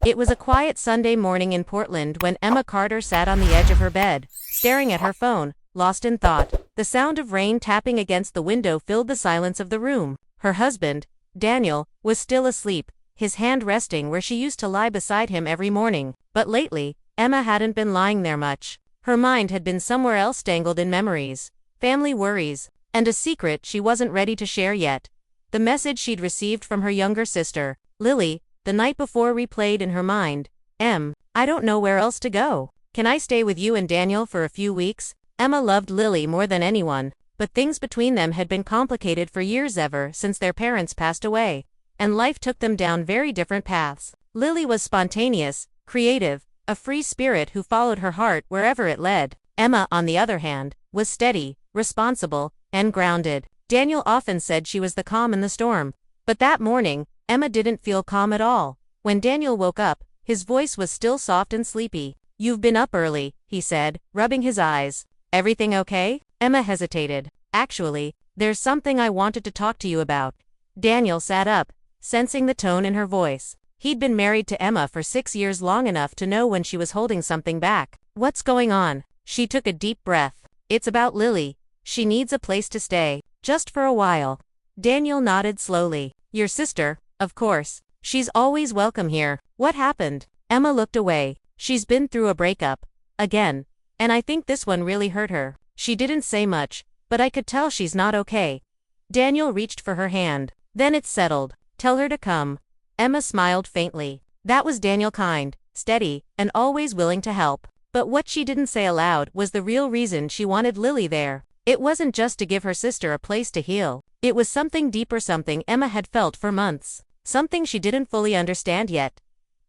It was a quiet Sunday morning in Portland when Emma Carter sat on the edge of her bed, staring at her phone, lost in thought. The sound of rain tapping against the window filled the silence of the room. Her husband, Daniel, was still asleep, his hand resting where she used to lie beside him every morning. But lately, Emma hadn't been lying there much. Her mind had been somewhere else, tangled in memories, family worries, and a secret she wasn't ready to share yet. The message she'd received from her younger sister, Lily, the night before, replayed in her mind. I don't know where else to go. Can I stay with you and Daniel for a few weeks? Emma loved Lily more than anyone, but things between them had been complicated for years, ever since their parents passed away, and life took them down very different paths. Lily was spontaneous, creative, a free spirit who followed her heart wherever it led. Emma, on the other hand, was steady, responsible, and grounded. Daniel often said she was the calm in the storm, but that morning, Emma didn't feel calm at all. When Daniel woke up, his voice was still soft and sleepy. "You've been up early," he said, rubbing his eyes. "Everything okay?" Emma hesitated. "Actually, there's something I wanted to talk to you about." Daniel sat up, sensing the tone in her voice. He'd been married to Emma for 6 years, long enough to know when she was holding something back. "What's going on?" She took a deep breath. "It's about Lily. She needs a place to stay, just for a while." Daniel nodded slowly. "Your sister, of course. She's always welcome here. What happened?" Emma looked away. "She's been through a breakup. Again. And I think this one really hurt her. She didn't say much, but I could tell she's not okay." Daniel reached for her hand. "Then it's settled. Tell her to come." Emma smiled faintly. That was Daniel, kind, steady, and always willing to help. But what she didn't say aloud was the real reason she wanted Lily there. It wasn't just to give her sister a place to heal. It was something deeper, something Emma had felt for months. Something she didn't fully understand yet.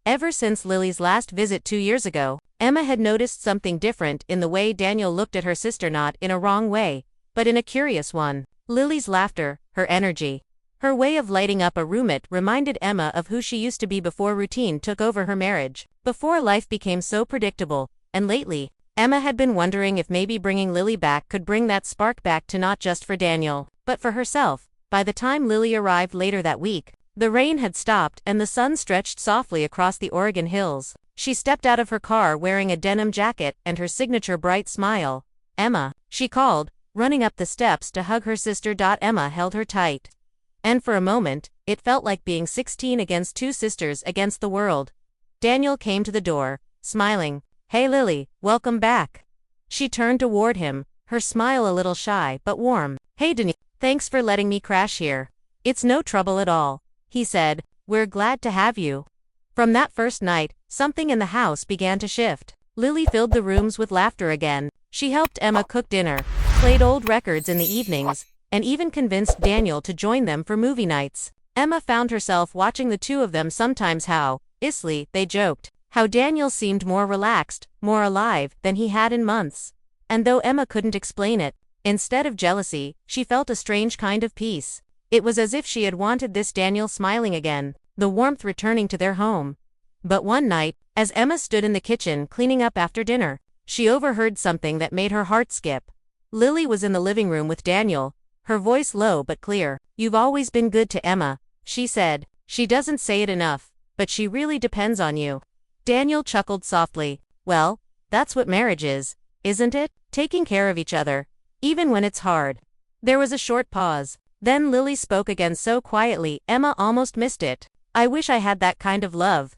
Ever since Lily's last visit 2 years ago, Emma had noticed something different in the way Daniel looked at her sister, not in a wrong way, but in a curious one. Lily's laughter, her energy, her way of lighting up a roommate reminded Emma of who she used to be before routine took over her marriage, before life became so predictable. And lately, Emma had been wondering if maybe bringing Lily back could bring that spark back, to not just for Daniel, but for herself. By the time Lily arrived later that week, the rain had stopped and the sun stretched softly across the Oregon hills. She stepped out of her car wearing a denim jacket and her signature bright smile. "Emma," she called, running up the steps to hug her sister. Emma held her tight. And for a moment, it felt like being 16 against 2 sisters against the world. Daniel came to the door, smiling. "Hey Lily, welcome back." She turned toward him, her smile a little shy but warm. "Hey Denise, thanks for letting me crash here." "It's no trouble at all," he said. "We're glad to have you." From that first night, something in the house began to shift. Lily filled the rooms with laughter again. She helped Emma cook dinner, played old records in the evenings, and even convinced Daniel to join them for movie nights. Emma found herself watching the two of them sometimes. How, Isley, they joked. How Daniel seemed more relaxed, more alive than he had in months. And though Emma couldn't explain it, instead of jealousy, she felt a strange kind of peace. It was as if she had wanted this Daniel smiling again, the warmth returning to their home. But one night, as Emma stood in the kitchen cleaning up after dinner, she overheard something that made her heart skip. Lily was in the living room with Daniel, her voice low but clear. "You've always been good to Emma," she said. "She doesn't say it enough, but she really depends on you." Daniel chuckled softly. "Well, that's what marriage is, isn't it? Taking care of each other, even when it's hard." There was a short pause. Then Lily spoke again, so quietly Emma almost missed it. "I wish I had that kind of love."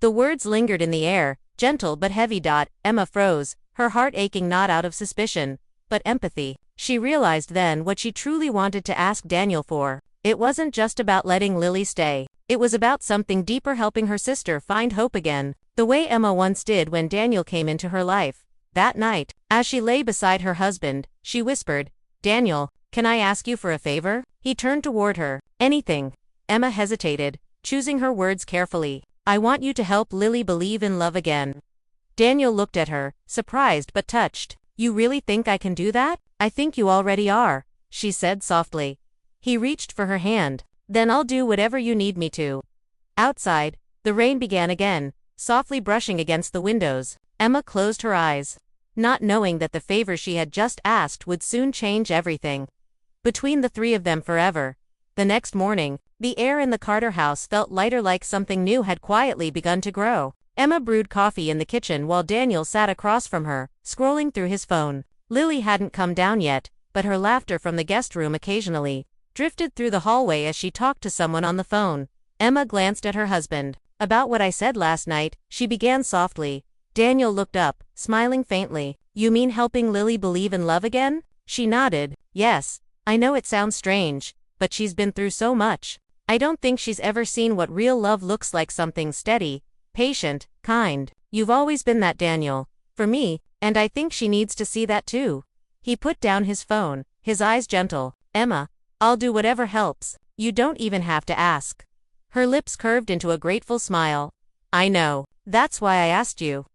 The words lingered in the air, gentle but heavy. Emma froze, her heart aching, not out of suspicion, but empathy. She realized then what she truly wanted to ask Daniel for. It wasn't just about letting Lily stay. It was about something deeper, helping her sister find hope again, the way Emma once did when Daniel came into her life. That night, as she lay beside her husband, she whispered, "Daniel, can I ask you for a favor?" He turned toward her. "Anything." Emma hesitated, choosing her words carefully. "I want you to help Lily believe in love again." Daniel looked at her, surprised but touched. "You really think I can do that?" "I think you already are," she said softly. He reached for her hand. "Then I'll do whatever you need me to." Outside, the rain began again, softly brushing against the windows. Emma closed her eyes, not knowing that the favor she had just asked would soon change everything between the three of them forever. The next morning, the air in the Carter house felt lighter, like something new had quietly begun to grow. Emma brewed coffee in the kitchen while Daniel sat across from her, scrolling through his phone. Lily hadn't come down yet, but her laughter from the guest room occasionally drifted through the hallway as she talked to someone on the phone. Emma glanced at her husband. "About what I said last night," she began softly. Daniel looked up, smiling faintly. "You mean helping Lily believe in love again?" She nodded. "Yes. I know it sounds strange, but she's been through so much. I don't think she's ever seen what real love looks like, something steady, patient, kind. You've always been that, Daniel, for me, and I think she needs to see that too." He put down his phone, his eyes gentle. "Emma, I'll do whatever helps. You don't even have to ask." Her lips curved into a grateful smile. "I know. That's why I asked you."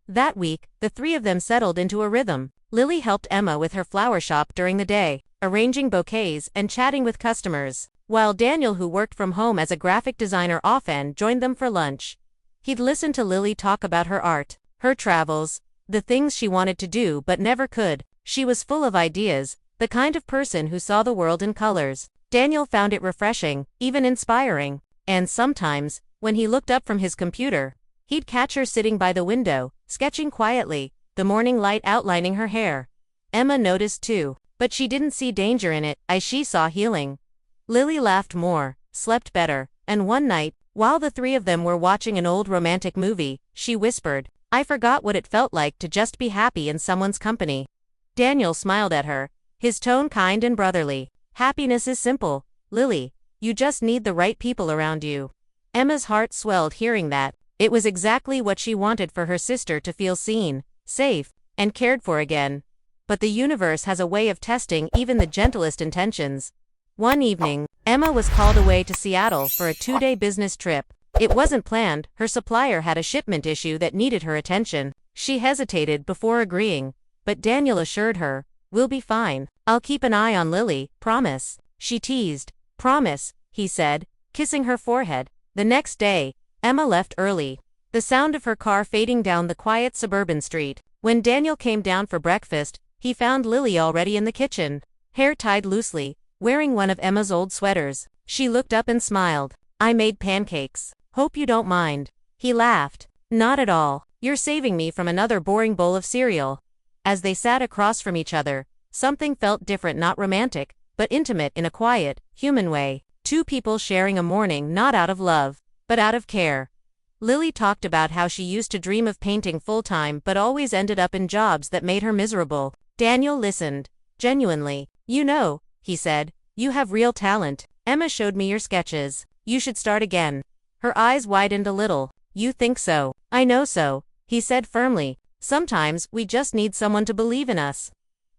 That week, the three of them settled into a rhythm. Lily helped Emma with her flower shop during the day, arranging bouquets and chatting with customers, while Daniel, who worked from home as a graphic designer, often joined them for lunch. He'd listen to Lily talk about her art, her travels, the things she wanted to do but never could. She was full of ideas, the kind of person who saw the world in colors. Daniel found it refreshing, even inspiring, and sometimes, when he looked up from his computer, he'd catch her sitting by the window, sketching quietly, the morning light outlining her hair. Emma noticed too, but she didn't see danger in it, as she saw healing. Lily laughed more, slept better, and one night, while the three of them were watching an old romantic movie, she whispered, "I forgot what it felt like to just be happy in someone's company." Daniel smiled at her, his tone kind and brotherly. "Happiness is simple, Lily. You just need the right people around you." Emma's heart swelled hearing that. It was exactly what she wanted for her sister to feel seen, safe, and cared for again. But the universe has a way of testing even the gentlest intentions. One evening, Emma was called away to Seattle for a 2-day business trip. It wasn't planned. Her supplier had a shipment issue that needed her attention. She hesitated before agreeing, but Daniel assured her, "We'll be fine. I'll keep an eye on Lily, promise." She teased. "Promise," he said, kissing her forehead. The next day, Emma left early, the sound of her car fading down the quiet suburban street. When Daniel came down for breakfast, he found Lily already in the kitchen, hair tied loosely, wearing one of Emma's old sweaters. She looked up and smiled. "I made pancakes. Hope you don't mind." He laughed. "Not at all. You're saving me from another boring bowl of cereal." As they sat across from each other, something felt different, not romantic, but intimate in a quiet, human way. Two people sharing a morning, not out of love, but out of care. Lily talked about how she used to dream of painting full-time but always ended up in jobs that made her miserable. Daniel listened. Genuinely. "You know," he said, "you have real talent. Emma showed me your sketches. You should start again." Her eyes widened a little. "You think so?" "I know so," he said firmly. "Sometimes we just need someone to believe in us."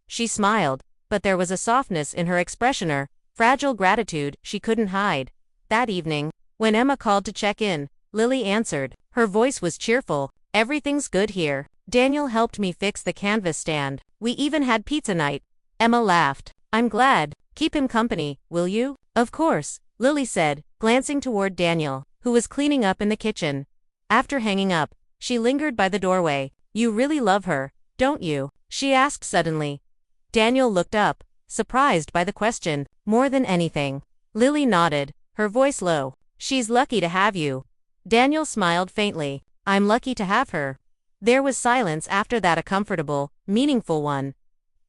She smiled, but there was a softness in her expression, her fragile gratitude she couldn't hide. That evening, when Emma called to check in, Lily answered. Her voice was cheerful. "Everything's good here. Daniel helped me fix the canvas stand. We even had pizza night." Emma laughed. "I'm glad. Keep him company, will you?" "Of course," Lily said, glancing toward Daniel, who was cleaning up in the kitchen. After hanging up, she lingered by the doorway. "You really love her, don't you?" she asked suddenly. Daniel looked up, surprised by the question. "More than anything." Lily nodded, her voice low. "She's lucky to have you." Daniel smiled faintly. "I'm lucky to have her." There was silence after that, a comfortable, meaningful one.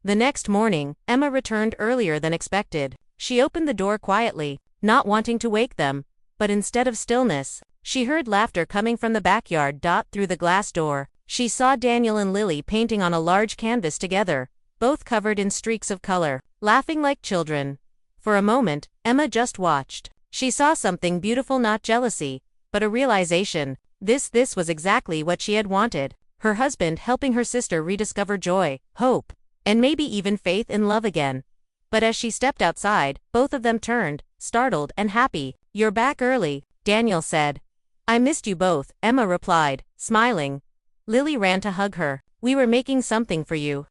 The next morning, Emma returned earlier than expected. She opened the door quietly, not wanting to wake them, but instead of stillness, she heard laughter coming from the backyard. Through the glass door, she saw Daniel and Lily painting on a large canvas together, both covered in streaks of color, laughing like children. For a moment, Emma just watched. She saw something beautiful, not jealousy, but a realization. This was exactly what she had wanted. Her husband helping her sister rediscover joy, hope, and maybe even faith in love again. But as she stepped outside, both of them turned, startled and happy. "You're back early," Daniel said. "I missed you both," Emma replied, smiling. Lily ran to hug her. "We were making something for you."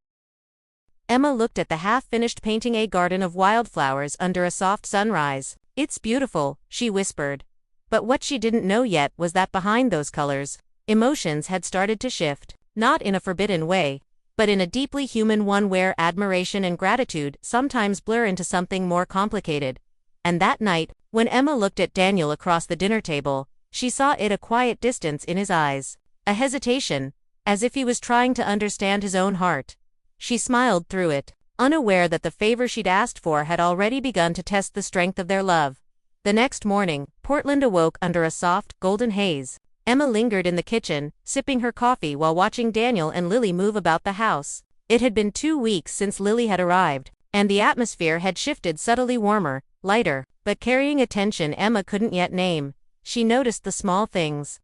Emma looked at the half-finished painting, a garden of wildflowers under a soft sunrise. "It's beautiful," she whispered. But what she didn't know yet was that behind those colors, emotions had started to shift, not in a forbidden way, but in a deeply human one where admiration and gratitude sometimes blur into something more complicated. And that night, when Emma looked at Daniel across the dinner table, she saw a quiet distance in his eyes. A hesitation, as if he was trying to understand his own heart. She smiled through it, unaware that the favor she'd asked for had already begun to test the strength of their love. The next morning, Portland awoke under a soft, golden haze. Emma lingered in the kitchen, sipping her coffee while watching Daniel and Lily move about the house. It had been 2 weeks since Lily had arrived, and the atmosphere had shifted subtly warmer, lighter, but carrying a tension Emma couldn't yet name. She noticed the small things.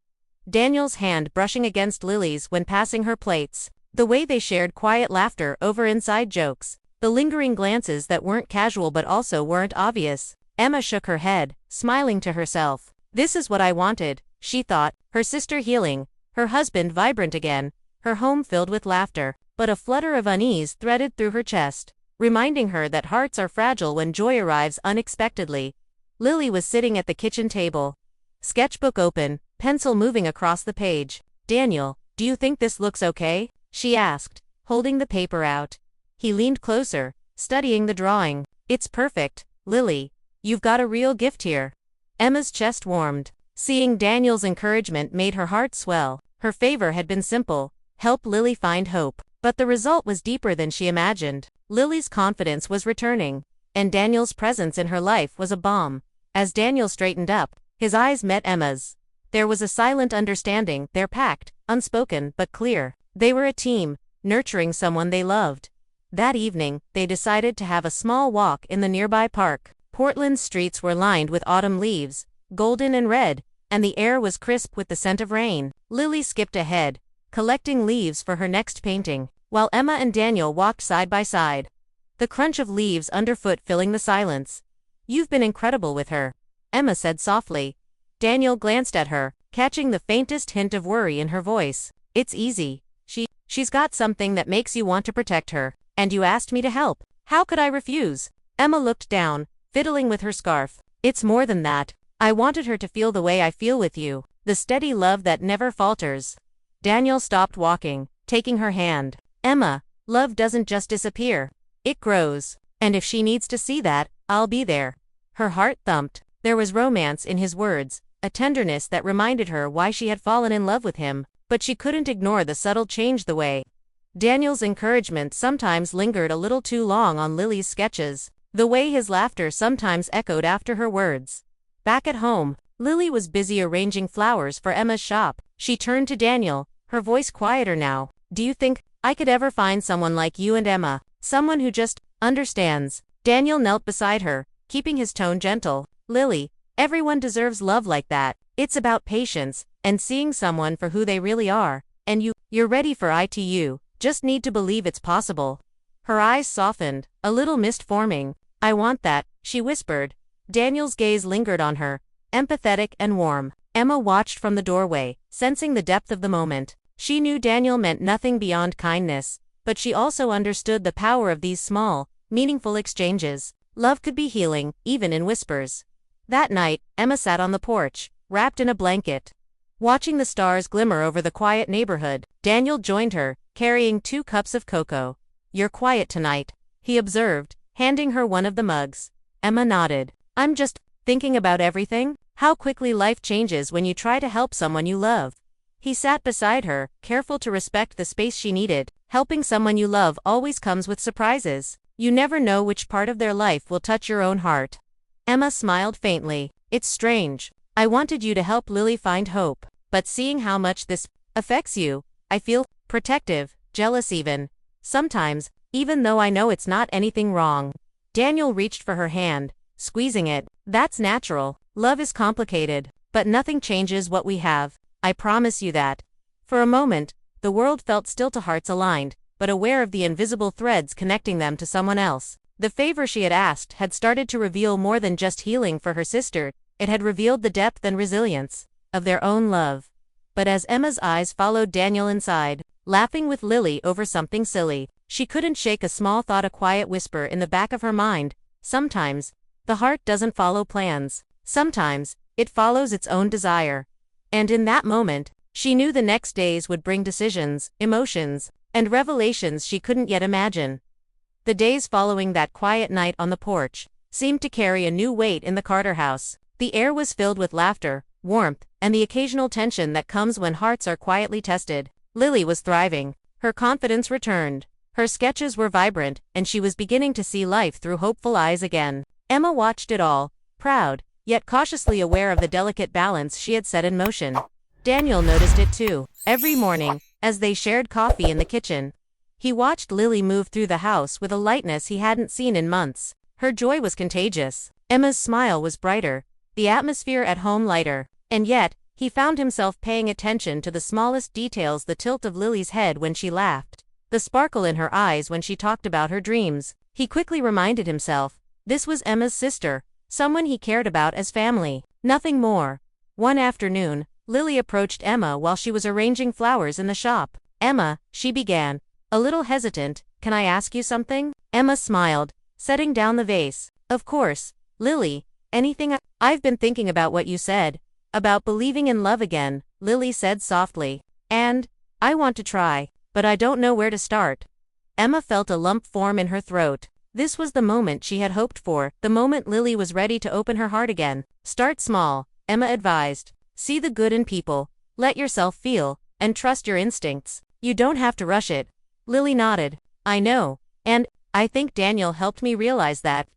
Daniel's hand brushing against Lily's when passing her plates, the way they shared quiet laughter over inside jokes, the lingering glances that weren't casual but also weren't obvious. Emma shook her head, smiling to herself. This is what I wanted, she thought, her sister healing, her husband vibrant again, her home filled with laughter. But a flutter of unease threaded through her chest, reminding her that hearts are fragile when joy arrives unexpectedly. Lily was sitting at the kitchen table, sketchbook open, pencil moving across the page. Daniel, do you think this looks okay? She asked, holding the paper out. He leaned closer, studying the drawing. It's perfect, Lily. You've got a real gift here. Emma's chest warmed. Seeing Daniel's encouragement made her heart swell. Her favor had been simple: help Lily find hope. But the result was deeper than she imagined. Lily's confidence was returning, and Daniel's presence in her life was a balm. As Daniel straightened up, his eyes met Emma's. There was a silent understanding, their pact, unspoken but clear. They were a team, nurturing someone they loved. That evening, they decided to have a small walk in the nearby park. Portland's streets were lined with autumn leaves, golden and red, and the air was crisp with the scent of rain. Lily skipped ahead, collecting leaves for her next painting, while Emma and Daniel walked side by side, the crunch of leaves underfoot filling the silence. You've been incredible with her, Emma said softly. Daniel glanced at her, catching the faintest hint of worry in her voice. It's easy. She's got something that makes you want to protect her, and you asked me to help. How could I refuse? Emma looked down, fiddling with her scarf. It's more than that. I wanted her to feel the way I feel with you, the steady love that never falters. Daniel stopped walking, taking her hand. Emma, love doesn't just disappear. It grows. And if she needs to see that, I'll be there. Her heart thumped. There was romance in his words, a tenderness that reminded her why she had fallen in love with him, but she couldn't ignore the subtle change the way Daniel's encouragement sometimes lingered a little too long on Lily's sketches, the way his laughter sometimes echoed after her words. Back at home, Lily was busy arranging flowers for Emma's shop. She turned to Daniel, her voice quieter now. Do you think I could ever find someone like you and Emma? Someone who just understands? Daniel knelt beside her, keeping his tone gentle. Lily, everyone deserves love like that. It's about patience, and seeing someone for who they really are. And you're ready for it. Just need to believe it's possible. Her eyes softened, a little mist forming. I want that, she whispered. Daniel's gaze lingered on her, empathetic and warm. Emma watched from the doorway, sensing the depth of the moment. She knew Daniel meant nothing beyond kindness, but she also understood the power of these small, meaningful exchanges. Love could be healing, even in whispers. That night, Emma sat on the porch, wrapped in a blanket, watching the stars glimmer over the quiet neighborhood. Daniel joined her, carrying 2 cups of cocoa. You're quiet tonight, he observed, handing her one of the mugs. Emma nodded. I'm just thinking about everything, how quickly life changes when you try to help someone you love. He sat beside her, careful to respect the space she needed. Helping someone you love always comes with surprises. You never know which part of their life will touch your own heart. Emma smiled faintly. It's strange. I wanted you to help Lily find hope, but seeing how much this affects you, I feel protective, jealous even. Sometimes, even though I know it's not anything wrong. Daniel reached for her hand, squeezing it. That's natural. Love is complicated, but nothing changes what we have. I promise you that. For a moment, the world felt still to hearts aligned, but aware of the invisible threads connecting them to someone else. The favor she had asked had started to reveal more than just healing for her sister. It had revealed the depth and resilience of their own love. But as Emma's eyes followed Daniel inside, laughing with Lily over something silly, she couldn't shake a small thought, a quiet whisper in the back of her mind. Sometimes, the heart doesn't follow plans. Sometimes, it follows its own desire. And in that moment, she knew the next days would bring decisions, emotions, and revelations she couldn't yet imagine. The days following that quiet night on the porch, seemed to carry a new weight in the Carter house. The air was filled with laughter, warmth, and the occasional tension that comes when hearts are quietly tested. Lily was thriving. Her confidence returned. Her sketches were vibrant, and she was beginning to see life through hopeful eyes again. Emma watched it all, proud, yet cautiously aware of the delicate balance she had set in motion. Daniel noticed it too. Every morning, as they shared coffee in the kitchen, he watched Lily move through the house with a lightness he hadn't seen in months. Her joy was contagious. Emma's smile was brighter, the atmosphere at home lighter. And yet, he found himself paying attention to the smallest details: the tilt of Lily's head when she laughed, the sparkle in her eyes when she talked about her dreams. He quickly reminded himself, this was Emma's sister, someone he cared about as family, nothing more. One afternoon, Lily approached Emma while she was arranging flowers in the shop. "Emma," she began, a little hesitant, "can I ask you something?" Emma smiled, setting down the vase. "Of course, Lily, anything. I've been thinking about what you said, about believing in love again," Lily said softly. "And I want to try, but I don't know where to start." Emma felt a lump form in her throat. This was the moment she had hoped for, the moment Lily was ready to open her heart again. "Start small," Emma advised. "See the good in people, let yourself feel, and trust your instincts. You don't have to rush it." Lily nodded. "I know, and I think Daniel helped me realize that."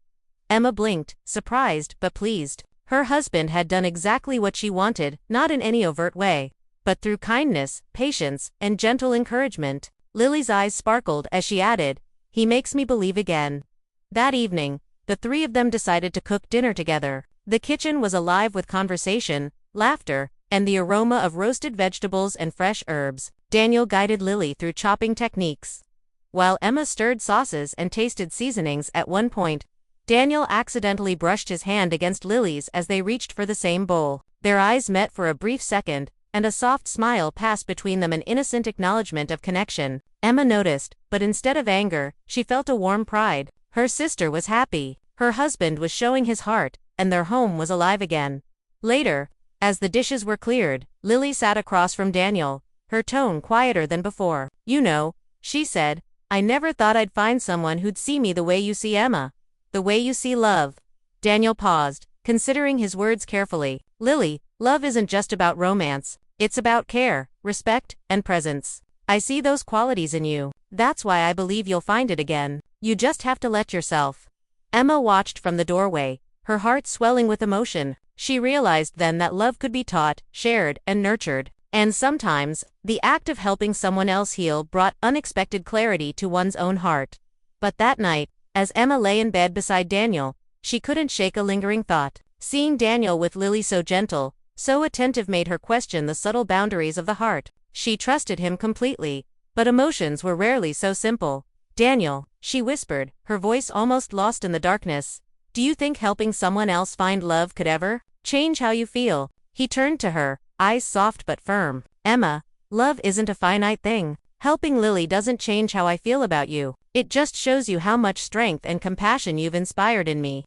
Emma blinked, surprised but pleased. Her husband had done exactly what she wanted, not in any overt way, but through kindness, patience, and gentle encouragement. Lily's eyes sparkled as she added, "He makes me believe again." That evening, the three of them decided to cook dinner together. The kitchen was alive with conversation, laughter, and the aroma of roasted vegetables and fresh herbs. Daniel guided Lily through chopping techniques, while Emma stirred sauces and tasted seasonings. At one point, Daniel accidentally brushed his hand against Lily's as they reached for the same bowl. Their eyes met for a brief second, and a soft smile passed between them, an innocent acknowledgement of connection. Emma noticed, but instead of anger, she felt a warm pride. Her sister was happy, her husband was showing his heart, and their home was alive again. Later, as the dishes were cleared, Lily sat across from Daniel, her tone quieter than before. "You know," she said, "I never thought I'd find someone who'd see me the way you see Emma. The way you see love." Daniel paused, considering his words carefully. "Lily, love isn't just about romance. It's about care, respect, and presence. I see those qualities in you. That's why I believe you'll find it again. You just have to let yourself." Emma watched from the doorway, her heart swelling with emotion. She realized then that love could be taught, shared, and nurtured. And sometimes, the act of helping someone else heal brought unexpected clarity to one's own heart. But that night, as Emma lay in bed beside Daniel, she couldn't shake a lingering thought. Seeing Daniel with Lily so gentle, so attentive made her question the subtle boundaries of the heart. She trusted him completely, but emotions were rarely so simple. "Daniel," she whispered, her voice almost lost in the darkness, "do you think helping someone else find love could ever change how you feel?" He turned to her, eyes soft but firm. "Emma, love isn't a finite thing. Helping Lily doesn't change how I feel about you. It just shows you how much strength and compassion you've inspired in me."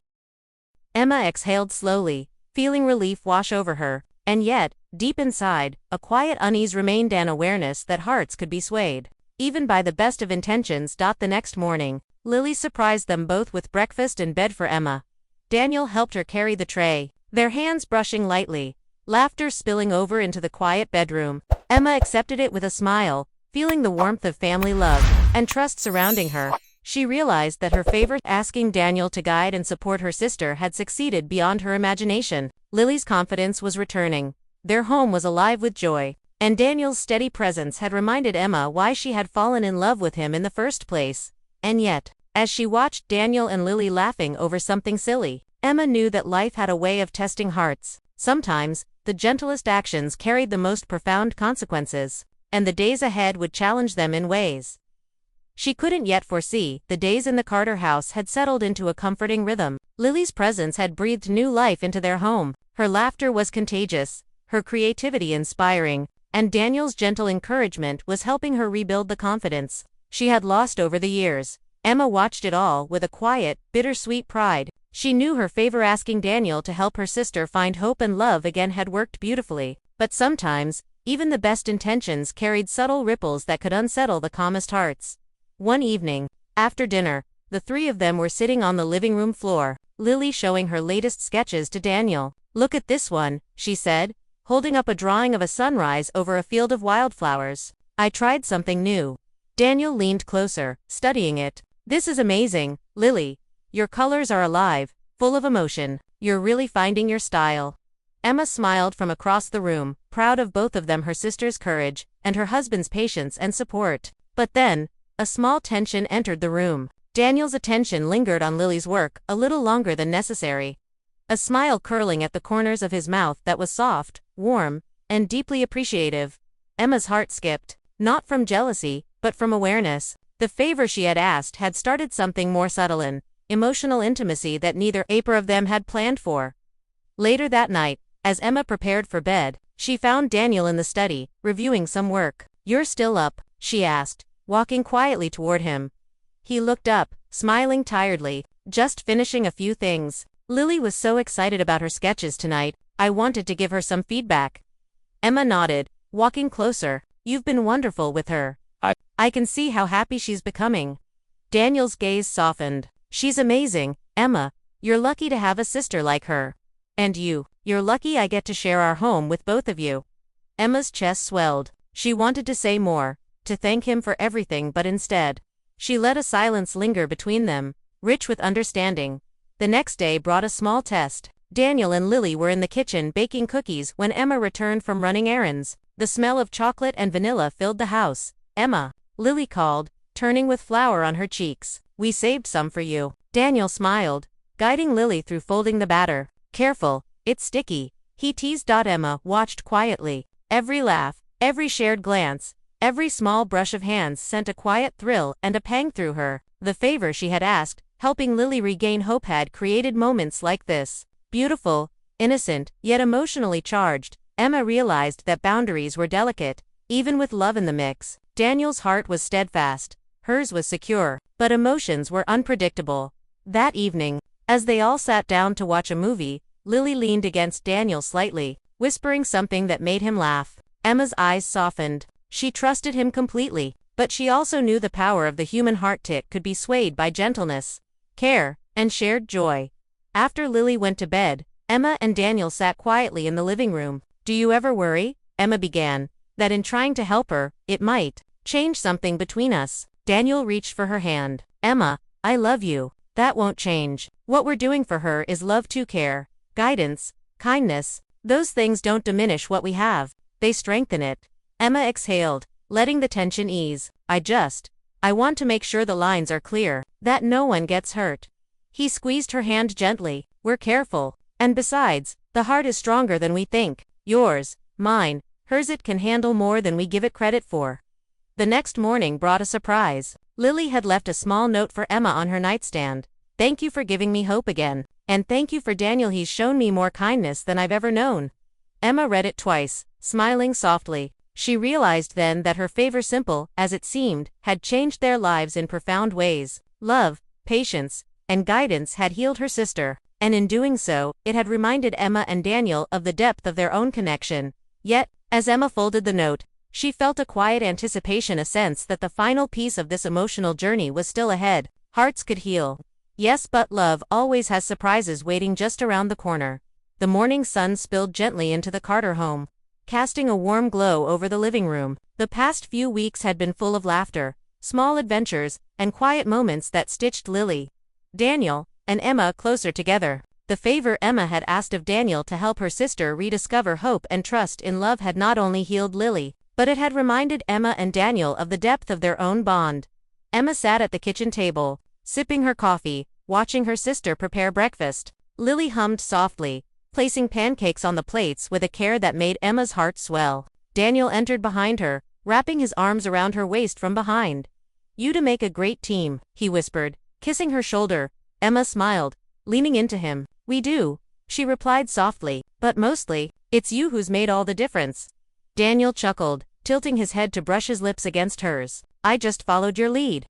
Emma exhaled slowly, feeling relief wash over her, and yet, deep inside, a quiet unease remained, an awareness that hearts could be swayed, even by the best of intentions. The next morning, Lily surprised them both with breakfast in bed for Emma. Daniel helped her carry the tray, their hands brushing lightly, laughter spilling over into the quiet bedroom. Emma accepted it with a smile, feeling the warmth of family love and trust surrounding her. She realized that her favorite asking Daniel to guide and support her sister had succeeded beyond her imagination. Lily's confidence was returning. Their home was alive with joy, and Daniel's steady presence had reminded Emma why she had fallen in love with him in the first place. And yet, as she watched Daniel and Lily laughing over something silly, Emma knew that life had a way of testing hearts. Sometimes, the gentlest actions carried the most profound consequences, and the days ahead would challenge them in ways she couldn't yet foresee. The days in the Carter house had settled into a comforting rhythm. Lily's presence had breathed new life into their home. Her laughter was contagious, her creativity inspiring, and Daniel's gentle encouragement was helping her rebuild the confidence she had lost over the years. Emma watched it all with a quiet, bittersweet pride. She knew her favor asking Daniel to help her sister find hope and love again had worked beautifully. But sometimes, even the best intentions carried subtle ripples that could unsettle the calmest hearts. One evening, after dinner, the three of them were sitting on the living room floor. Lily showing her latest sketches to Daniel. "Look at this one," she said, holding up a drawing of a sunrise over a field of wildflowers. "I tried something new." Daniel leaned closer, studying it. "This is amazing, Lily. Your colors are alive, full of emotion. You're really finding your style." Emma smiled from across the room, proud of both of them, her sister's courage, and her husband's patience and support. But then, a small tension entered the room. Daniel's attention lingered on Lily's work a little longer than necessary. A smile curling at the corners of his mouth that was soft, warm, and deeply appreciative. Emma's heart skipped, not from jealousy, but from awareness. The favor she had asked had started something more subtle, an emotional intimacy that neither of them had planned for. Later that night, as Emma prepared for bed, she found Daniel in the study, reviewing some work. "You're still up?" she asked, walking quietly toward him. He looked up, smiling tiredly. "Just finishing a few things. Lily was so excited about her sketches tonight, I wanted to give her some feedback." Emma nodded, walking closer. "You've been wonderful with her. I can see how happy she's becoming." Daniel's gaze softened. "She's amazing, Emma. You're lucky to have a sister like her. And you're lucky I get to share our home with both of you." Emma's chest swelled. She wanted to say more, to thank him for everything, but instead, she let a silence linger between them, rich with understanding. The next day brought a small test. Daniel and Lily were in the kitchen baking cookies when Emma returned from running errands. The smell of chocolate and vanilla filled the house. "Emma," Lily called, turning with flour on her cheeks. "We saved some for you." Daniel smiled, guiding Lily through folding the batter. "Careful, it's sticky," he teased. Emma watched quietly. Every laugh, every shared glance, every small brush of hands sent a quiet thrill and a pang through her. The favor she had asked, helping Lily regain hope, had created moments like this. Beautiful, innocent, yet emotionally charged. Emma realized that boundaries were delicate, even with love in the mix. Daniel's heart was steadfast. Hers was secure, but emotions were unpredictable. That evening, as they all sat down to watch a movie, Lily leaned against Daniel slightly, whispering something that made him laugh. Emma's eyes softened. She trusted him completely, but she also knew the power of the human heart could be swayed by gentleness, care, and shared joy. After Lily went to bed, Emma and Daniel sat quietly in the living room. "Do you ever worry," Emma began, "that in trying to help her, it might change something between us?" Daniel reached for her hand. "Emma, I love you. That won't change. What we're doing for her is love to care, guidance, kindness. Those things don't diminish what we have, they strengthen it." Emma exhaled, letting the tension ease. I want to make sure the lines are clear, that no one gets hurt." He squeezed her hand gently. "We're careful. And besides, the heart is stronger than we think. Yours, mine, hers. It can handle more than we give it credit for." The next morning brought a surprise. Lily had left a small note for Emma on her nightstand. "Thank you for giving me hope again. And thank you for Daniel. He's shown me more kindness than I've ever known." Emma read it twice, smiling softly. She realized then that her favor, simple as it seemed, had changed their lives in profound ways. Love, patience, and guidance had healed her sister, and in doing so, it had reminded Emma and Daniel of the depth of their own connection. Yet, as Emma folded the note, she felt a quiet anticipation, a sense that the final piece of this emotional journey was still ahead. Hearts could heal. Yes, but love always has surprises waiting just around the corner. The morning sun spilled gently into the Carter home, casting a warm glow over the living room. The past few weeks had been full of laughter, small adventures, and quiet moments that stitched Lily, Daniel, and Emma closer together. The favor Emma had asked of Daniel to help her sister rediscover hope and trust in love had not only healed Lily, but it had reminded Emma and Daniel of the depth of their own bond. Emma sat at the kitchen table, sipping her coffee, watching her sister prepare breakfast. Lily hummed softly, placing pancakes on the plates with a care that made Emma's heart swell. Daniel entered behind her, wrapping his arms around her waist from behind. "You two make a great team," he whispered, kissing her shoulder. Emma smiled, leaning into him. "We do," she replied softly, "but mostly, it's you who's made all the difference." Daniel chuckled, tilting his head to brush his lips against hers. "I just followed your lead."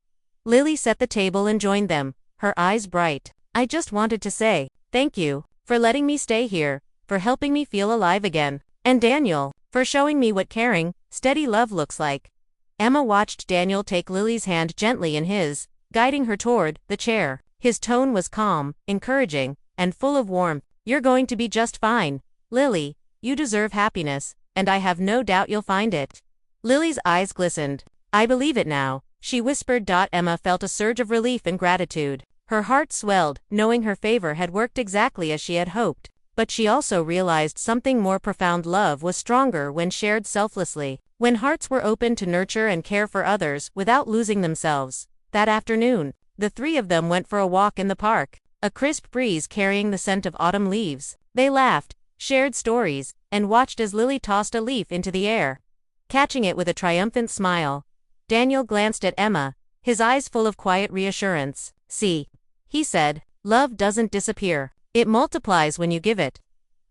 Lily set the table and joined them, her eyes bright. "I just wanted to say, thank you, for letting me stay here, for helping me feel alive again, and Daniel, for showing me what caring, steady love looks like." Emma watched Daniel take Lily's hand gently in his, guiding her toward the chair. His tone was calm, encouraging, and full of warmth. "You're going to be just fine, Lily. You deserve happiness, and I have no doubt you'll find it." Lily's eyes glistened. "I believe it now," she whispered. Emma felt a surge of relief and gratitude. Her heart swelled, knowing her favor had worked exactly as she had hoped. But she also realized something more profound. Love was stronger when shared selflessly, when hearts were open to nurture and care for others without losing themselves. That afternoon, the three of them went for a walk in the park, a crisp breeze carrying the scent of autumn leaves. They laughed, shared stories, and watched as Lily tossed a leaf into the air, catching it with a triumphant smile. Daniel glanced at Emma, his eyes full of quiet reassurance. "See," he said, "love doesn't disappear. It multiplies when you give it."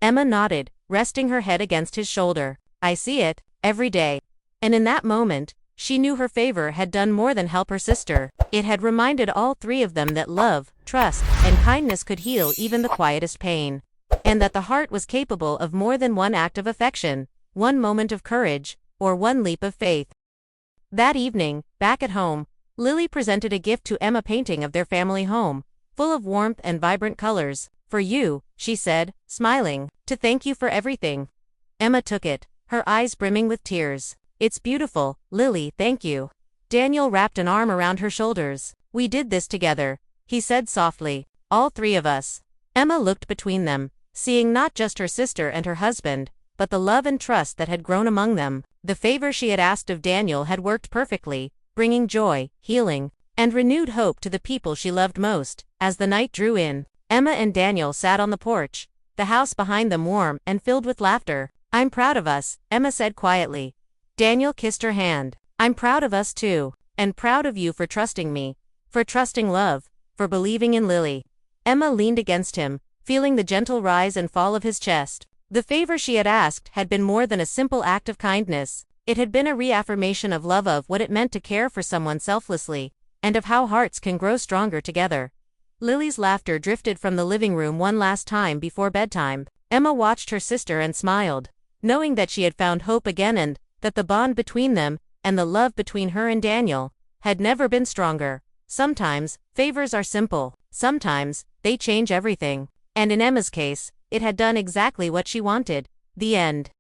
Emma nodded, resting her head against his shoulder. "I see it, every day." And in that moment, she knew her favor had done more than help her sister. It had reminded all three of them that love, trust, and kindness could heal even the quietest pain. And that the heart was capable of more than one act of affection, one moment of courage, or one leap of faith. That evening, back at home, Lily presented a gift to Emma, painting of their family home, full of warmth and vibrant colors. "For you," she said, smiling, "to thank you for everything." Emma took it, her eyes brimming with tears. "It's beautiful, Lily, thank you." Daniel wrapped an arm around her shoulders. "We did this together," he said softly. "All three of us." Emma looked between them, seeing not just her sister and her husband, but the love and trust that had grown among them. The favor she had asked of Daniel had worked perfectly, bringing joy, healing, and renewed hope to the people she loved most. As the night drew in, Emma and Daniel sat on the porch, the house behind them warm and filled with laughter. "I'm proud of us," Emma said quietly. Daniel kissed her hand. "I'm proud of us too, and proud of you for trusting me, for trusting love, for believing in Lily." Emma leaned against him, feeling the gentle rise and fall of his chest. The favor she had asked had been more than a simple act of kindness. It had been a reaffirmation of love, of what it meant to care for someone selflessly, and of how hearts can grow stronger together. Lily's laughter drifted from the living room one last time before bedtime. Emma watched her sister and smiled, knowing that she had found hope again and that the bond between them, and the love between her and Daniel, had never been stronger. Sometimes, favors are simple. Sometimes, they change everything. And in Emma's case, it had done exactly what she wanted. The end.